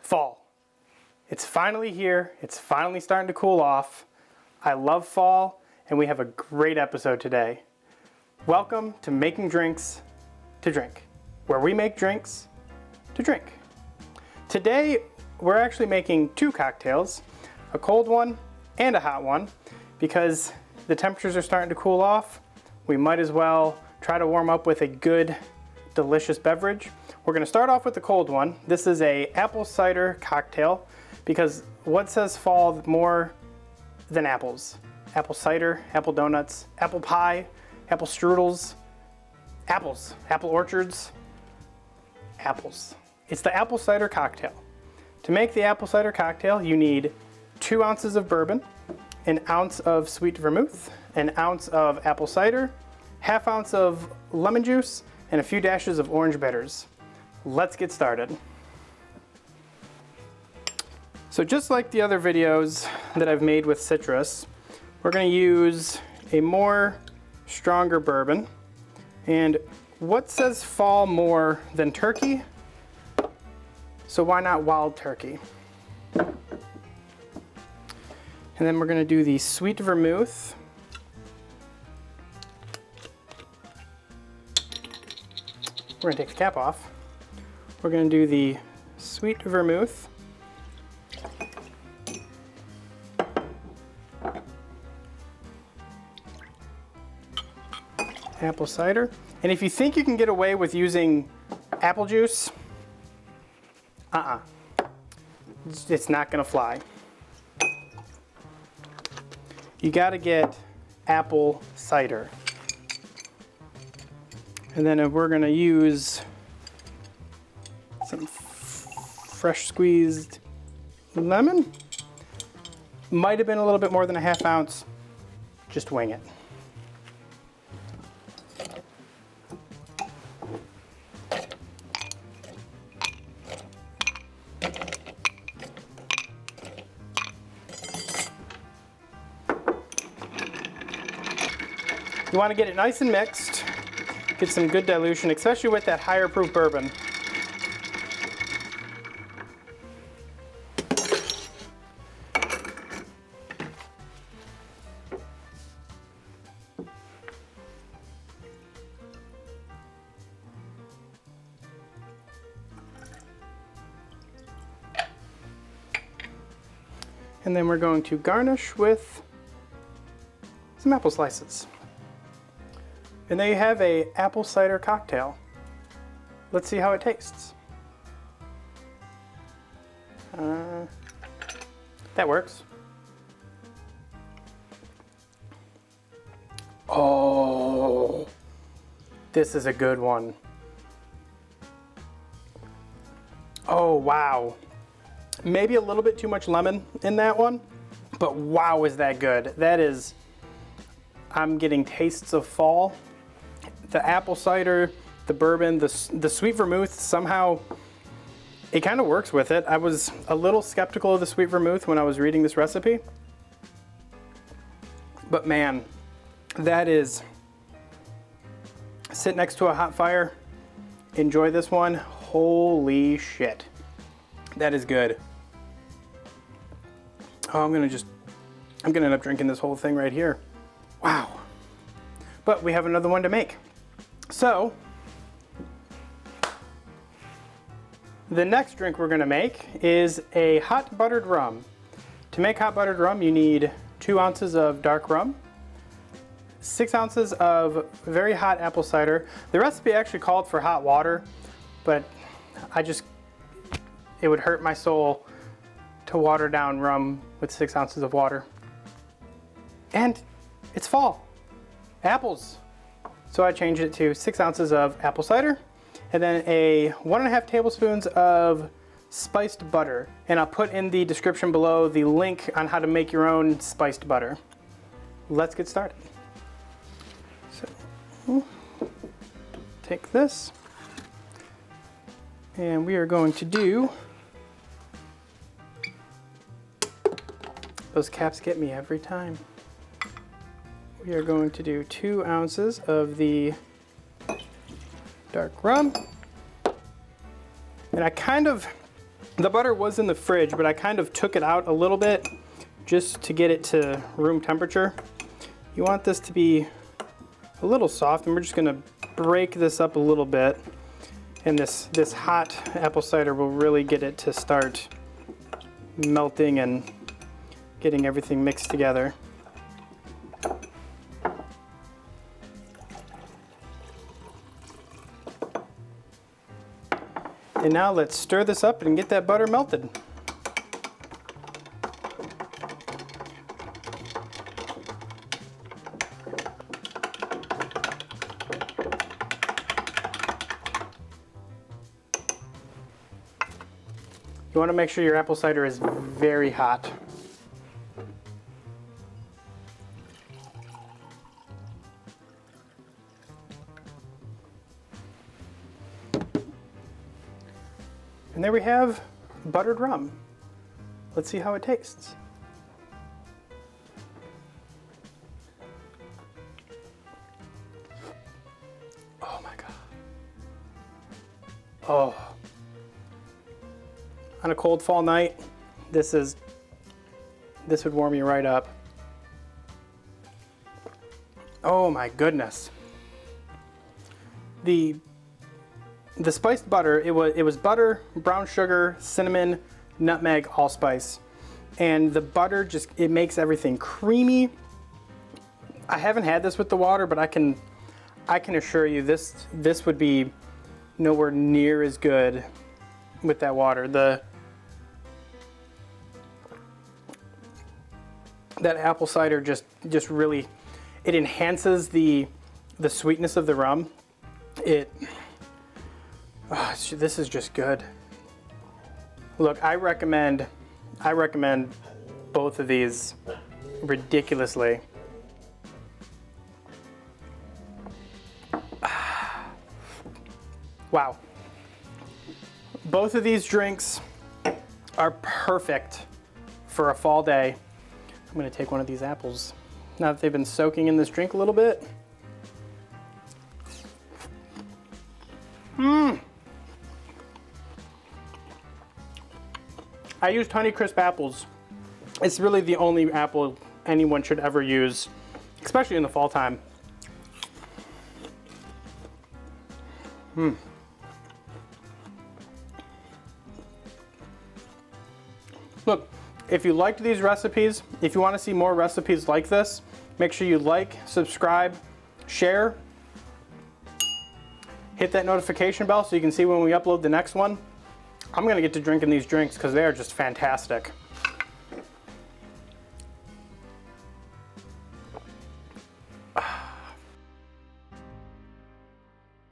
Fall. It's finally here. It's finally starting to cool off. I love fall, and we have a great episode today. Welcome to Making Drinks to Drink, where we make drinks to drink. Today, we're actually making two cocktails, a cold one and a hot one, because the temperatures are starting to cool off. We might as well try to warm up with a good, delicious beverage. We're gonna start off with the cold one. This is a apple cider cocktail, because what says fall more than apples? Apple cider, apple donuts, apple pie, apple strudels, apples, apple orchards, apples. It's the apple cider cocktail. To make the apple cider cocktail, you need 2 ounces of bourbon, an ounce of sweet vermouth, an ounce of apple cider, ½ ounce of lemon juice, and a few dashes of orange bitters. Let's get started. So just like the other videos that I've made with citrus, we're going to use a more stronger bourbon. And what says fall more than turkey? So why not wild turkey? And then we're going to do the sweet vermouth. We're going to take the cap off. We're going to do the sweet vermouth. Apple cider. And if you think you can get away with using apple juice, it's not going to fly. You got to get apple cider. And then we're going to use some fresh squeezed lemon. Might have been a little bit more than a ½ ounce. Just wing it. You want to get it nice and mixed, get some good dilution, especially with that higher proof bourbon. And then we're going to garnish with some apple slices. And there you have a apple cider cocktail. Let's see how it tastes. That works. Oh, this is a good one. Oh, wow. Maybe a little bit too much lemon in that one, but wow, is that good. That is, I'm getting tastes of fall. The apple cider, the bourbon, the sweet vermouth, somehow it kind of works with it. I was a little skeptical of the sweet vermouth when I was reading this recipe. But man, that is, sit next to a hot fire, enjoy this one. Holy shit. That is good. Oh, I'm gonna end up drinking this whole thing right here. Wow. But we have another one to make. So, the next drink we're going to make is a hot buttered rum. To make hot buttered rum, you need 2 ounces of dark rum, 6 ounces of very hot apple cider. The recipe actually called for hot water, but it would hurt my soul to water down rum with 6 ounces of water. And it's fall. Apples. So I changed it to 6 ounces of apple cider, and then a 1½ tablespoons of spiced butter. And I'll put in the description below the link on how to make your own spiced butter. Let's get started. So, take this, and we are going to do, those caps get me every time. We are going to do 2 ounces of the dark rum. And I kind of The butter was in the fridge, but I kind of took it out a little bit just to get it to room temperature. You want this to be a little soft, and we're just gonna break this up a little bit. And this hot apple cider will really get it to start melting and getting everything mixed together. And now let's stir this up and get that butter melted. You want to make sure your apple cider is very hot. And there we have buttered rum. Let's see how it tastes. Oh my God. Oh. On a cold fall night, this would warm you right up. Oh my goodness. The spiced butter, it was butter, brown sugar, cinnamon, nutmeg, allspice. And the butter it makes everything creamy. I haven't had this with the water, but I can assure you this would be nowhere near as good with that water. That apple cider just really, it enhances the sweetness of the rum. This is just good. Look, I recommend both of these ridiculously. Wow. Both of these drinks are perfect for a fall day. I'm gonna take one of these apples now that they've been soaking in this drink a little bit. I used Honeycrisp apples. It's really the only apple anyone should ever use, especially in the fall time. Look, if you liked these recipes, if you want to see more recipes like this, make sure you like, subscribe, share, hit that notification bell so you can see when we upload the next one. I'm gonna get to drinking these drinks because they are just fantastic.